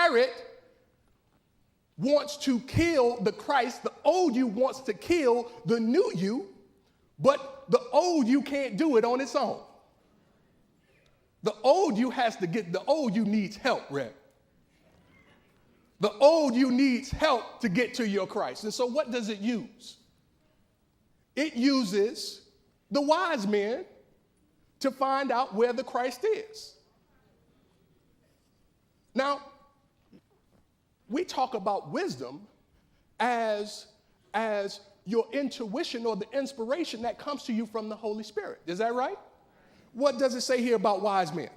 Herod wants to kill the Christ. The old you wants to kill the new you, but the old you can't do it on its own. The old you needs help, Rev. The old you needs help to get to your Christ. And so what does it use? It uses the wise men to find out where the Christ is. Now, we talk about wisdom as your intuition or the inspiration that comes to you from the Holy Spirit. Is that right? What does it say here about wise men?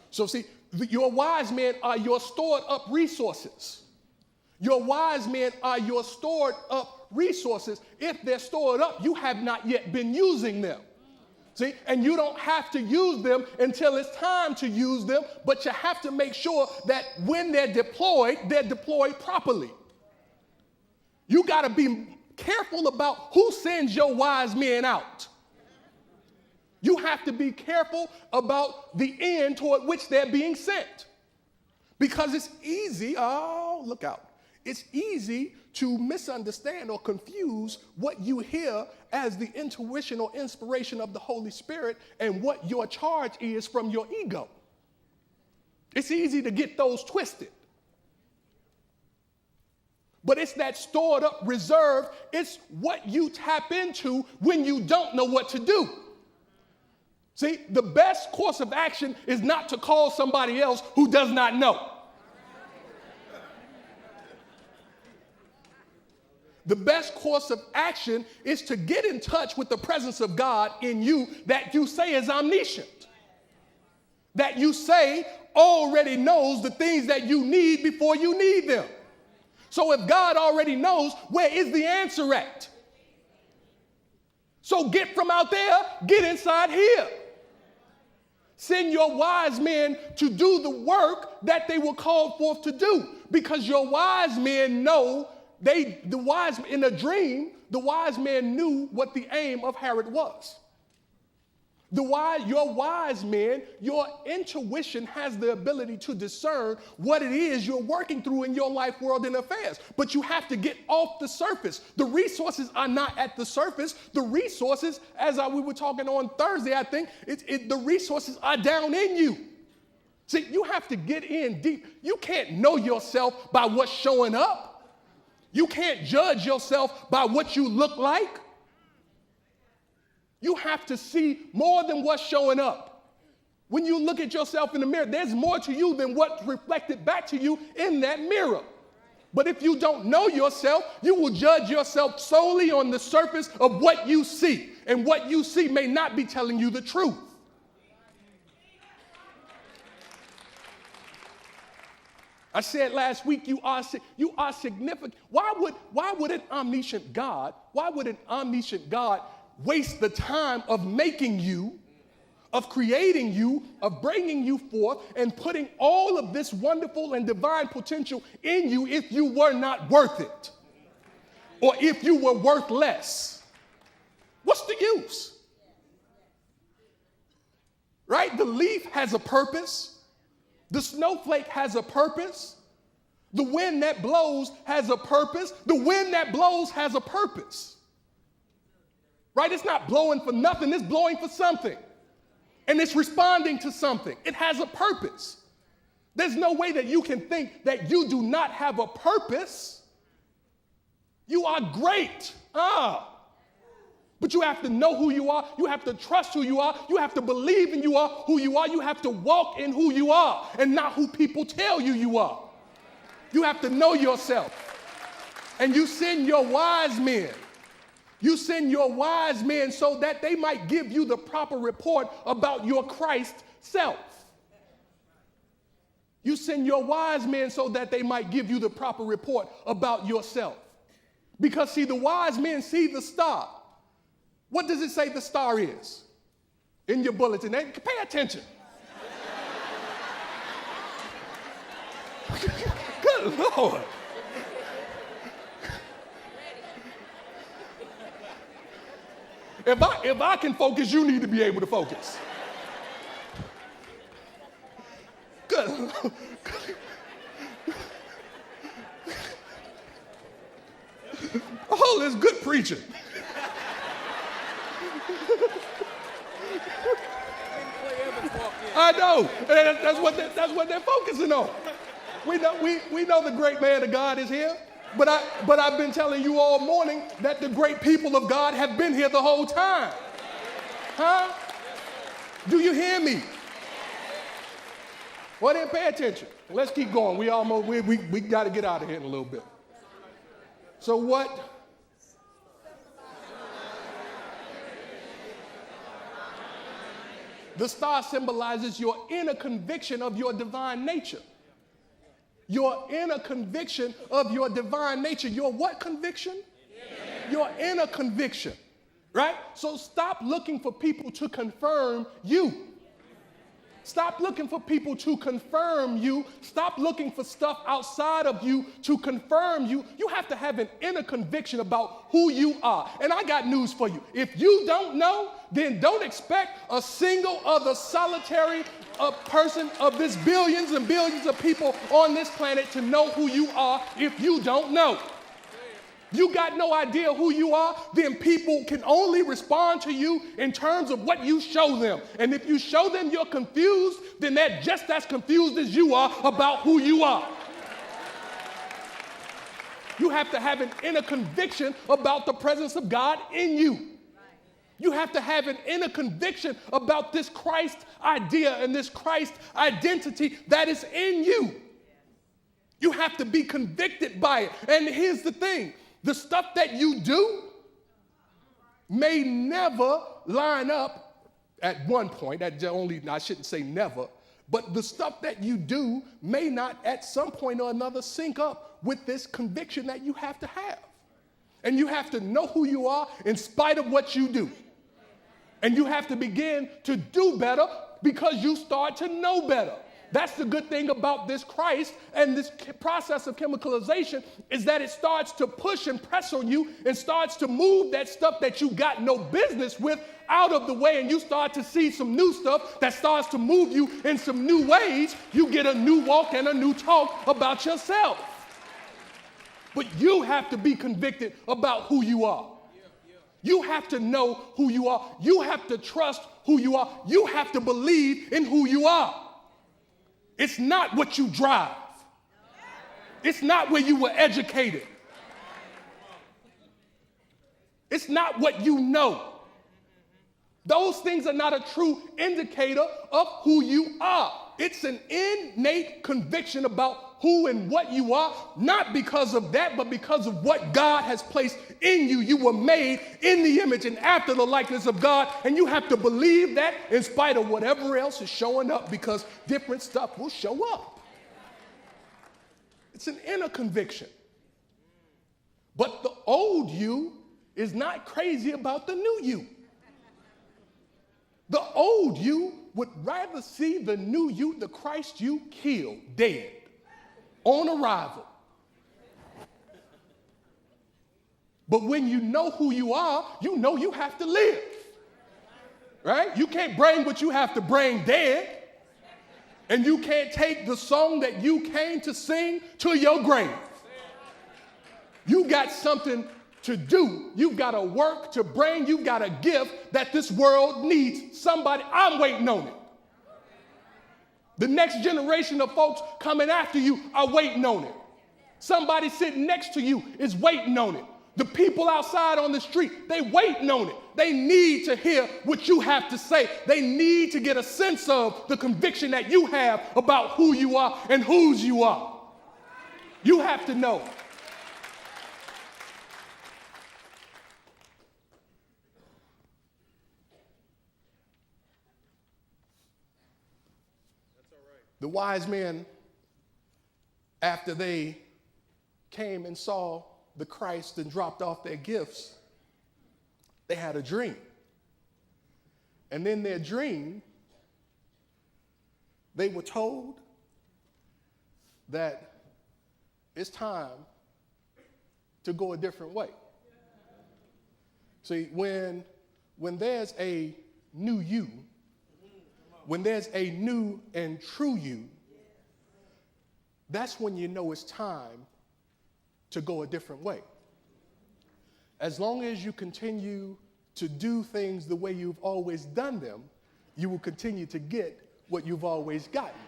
So see, your wise men are your stored up resources. Your wise men are your stored up resources. If they're stored up, you have not yet been using them. See, and you don't have to use them until it's time to use them, but you have to make sure that when they're deployed properly. You got to be careful about who sends your wise men out. You have to be careful about the end toward which they're being sent. Because it's easy, look out. It's easy to misunderstand or confuse what you hear as the intuition or inspiration of the Holy Spirit and what your charge is from your ego. It's easy to get those twisted. But it's that stored up reserve. It's what you tap into when you don't know what to do. See, the best course of action is not to call somebody else who does not know. The best course of action is to get in touch with the presence of God in you that you say is omniscient. That you say already knows the things that you need before you need them. So if God already knows, where is the answer at? So get from out there, get inside here. Send your wise men to do the work that they were called forth to do, because your wise men know in a dream, the wise man knew what the aim of Herod was. Your wise men, your intuition has the ability to discern what it is you're working through in your life, world, and affairs. But you have to get off the surface. The resources are not at the surface. The resources, as we were talking on Thursday, I think, the resources are down in you. See, you have to get in deep. You can't know yourself by what's showing up. You can't judge yourself by what you look like. You have to see more than what's showing up. When you look at yourself in the mirror, there's more to you than what's reflected back to you in that mirror. But if you don't know yourself, you will judge yourself solely on the surface of what you see. And what you see may not be telling you the truth. I said last week, you are significant. Why would an omniscient God waste the time of making you, of creating you, of bringing you forth, and putting all of this wonderful and divine potential in you if you were not worth it? Or if you were worth less? What's the use? Right? The leaf has a purpose. The snowflake has a purpose. The wind that blows has a purpose. The wind that blows has a purpose. Right? It's not blowing for nothing. It's blowing for something. And it's responding to something. It has a purpose. There's no way that you can think that you do not have a purpose. You are great. But you have to know who you are. You have to trust who you are. You have to believe in who you are. You have to walk in who you are and not who people tell you you are. You have to know yourself. And you send your wise men. You send your wise men so that they might give you the proper report about your Christ self. You send your wise men so that they might give you the proper report about yourself. Because, see, the wise men see the star. What does it say the star is? In your bulletin. Pay attention. Good Lord. If I can focus, you need to be able to focus. Good. Oh, that's good preaching. I know. That's what they're focusing on. We know the great man of God is here, but I've been telling you all morning that the great people of God have been here the whole time. Huh? Do you hear me? Well, then pay attention. Let's keep going. We got to get out of here in a little bit. So what? The star symbolizes your inner conviction of your divine nature. Your inner conviction of your divine nature. Your what conviction? Yeah. Your inner conviction, right? So stop looking for people to confirm you. Stop looking for people to confirm you. Stop looking for stuff outside of you to confirm you. You have to have an inner conviction about who you are. And I got news for you. If you don't know, then don't expect a single other solitary person of this billions and billions of people on this planet to know who you are if you don't know. You got no idea who you are, then people can only respond to you in terms of what you show them. And if you show them you're confused, then they're just as confused as you are about who you are. You have to have an inner conviction about the presence of God in you. You have to have an inner conviction about this Christ idea and this Christ identity that is in you. You have to be convicted by it. And here's the thing. The stuff that you do may never line up at one point. I shouldn't say never, but the stuff that you do may not at some point or another sync up with this conviction that you have to have. And you have to know who you are in spite of what you do. And you have to begin to do better because you start to know better. That's the good thing about this Christ and this process of chemicalization is that it starts to push and press on you and starts to move that stuff that you got no business with out of the way, and you start to see some new stuff that starts to move you in some new ways. You get a new walk and a new talk about yourself. But you have to be convicted about who you are. You have to know who you are. You have to trust who you are. You have to believe in who you are. It's not what you drive. It's not where you were educated. It's not what you know. Those things are not a true indicator of who you are. It's an innate conviction about who and what you are, not because of that, but because of what God has placed in you. You were made in the image and after the likeness of God, and you have to believe that in spite of whatever else is showing up, because different stuff will show up. It's an inner conviction. But the old you is not crazy about the new you. The old you would rather see the new you, the Christ you, killed, dead, on arrival. But when you know who you are, you know you have to live. Right? You can't bring what you have to bring dead. And you can't take the song that you came to sing to your grave. You got something to do. You've got a work to bring. You've got a gift that this world needs. Somebody, I'm waiting on it. The next generation of folks coming after you are waiting on it. Somebody sitting next to you is waiting on it. The people outside on the street, they waiting on it. They need to hear what you have to say. They need to get a sense of the conviction that you have about who you are and whose you are. You have to know. The wise men, after they came and saw the Christ and dropped off their gifts, they had a dream. And in their dream, they were told that it's time to go a different way. See, when when there's a new you, when there's a new and true you, that's when you know it's time to go a different way. As long as you continue to do things the way you've always done them, you will continue to get what you've always gotten.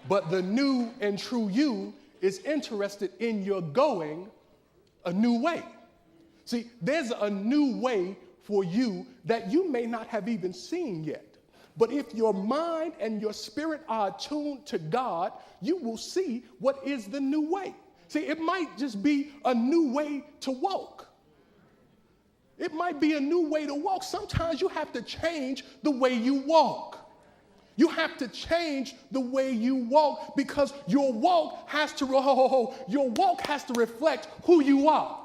But the new and true you is interested in your going a new way. See, there's a new way for you that you may not have even seen yet. But if your mind and your spirit are attuned to God, you will see what is the new way. See, it might just be a new way to walk. It might be a new way to walk. Sometimes you have to change the way you walk. You have to change the way you walk because your walk has to reflect who you are.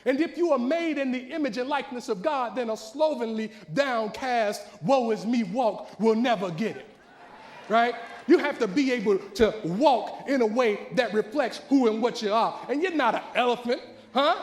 And if you are made in the image and likeness of God, then a slovenly, downcast, woe is me walk will never get it, right? You have to be able to walk in a way that reflects who and what you are. And you're not an elephant, huh?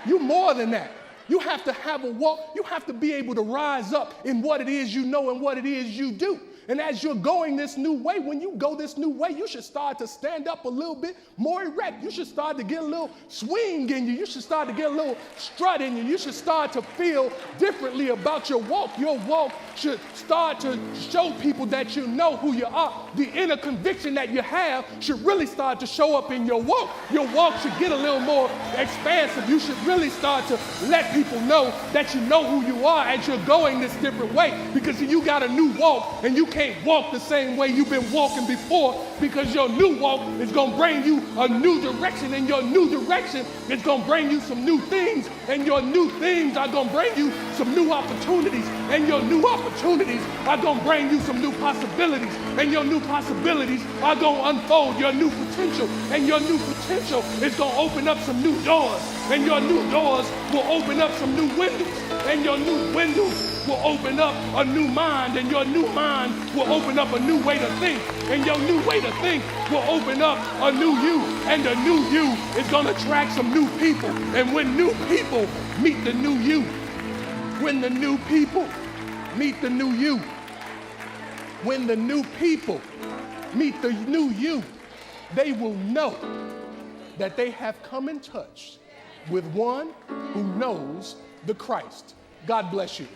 You're more than that. You have to have a walk. You have to be able to rise up in what it is you know and what it is you do. And as you're going this new way, when you go this new way, you should start to stand up a little bit more erect. You should start to get a little swing in you. You should start to get a little strut in you. You should start to feel differently about your walk. Your walk should start to show people that you know who you are. The inner conviction that you have should really start to show up in your walk. Your walk should get a little more expansive. You should really start to let people know that you know who you are as you're going this different way. Because you got a new walk and you can't walk the same way you've been walking before, because your new walk is going to bring you a new direction, and your new direction is going to bring you some new things, and your new things are going to bring you some new opportunities, and your new opportunities are going to bring you some new possibilities, and your new possibilities are going to unfold your new potential, and your new potential is going to open up some new doors, and your new doors will open up some new windows, and your new windows will open up a new mind, and your new mind will open up a new way to think, and your new way to think will open up a new you, and the new you is going to attract some new people. And when new people meet the new you, when the new people meet the new you, when the new people meet the new you, they will know that they have come in touch with one who knows the Christ. God bless you.